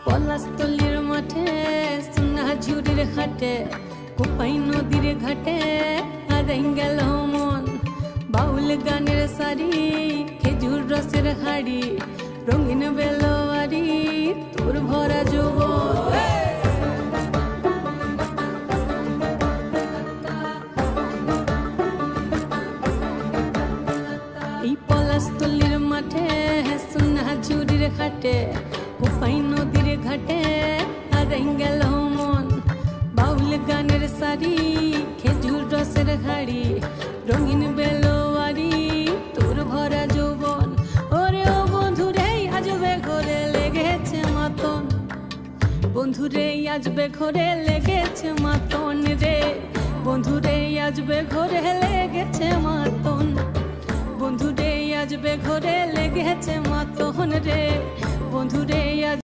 পলাশতলির মাঠে সোনা ঝুড়ির ঘাটে কোপাই নদীর ঘাটে হারাই গেল মন বাউল গানের সারি খেজুর রসের হাড়ি রঙিন বেলোয়ারি তোর ভরা যৌবন এই পলাশতলির মাঠে সোনা ঝুড়ির ঘাটে কোপাই নদীর ঘাটে হারাই গেল মন বাউল গানের সারি খেজুর রসের হাড়ি রঙিন বেলোয়ারি তোর ভরা যৌবন ওরে ও বন্ধুরে আজবে ঘরে লেগেছে মাতন বন্ধুরে আজবে ঘরে লেগেছে মাতন রে বন্ধুরে আজবে ঘরে লেগেছে মাতন বন্ধুরে আজবে ঘরে লেগেছে মাতন রে বন্ধুরে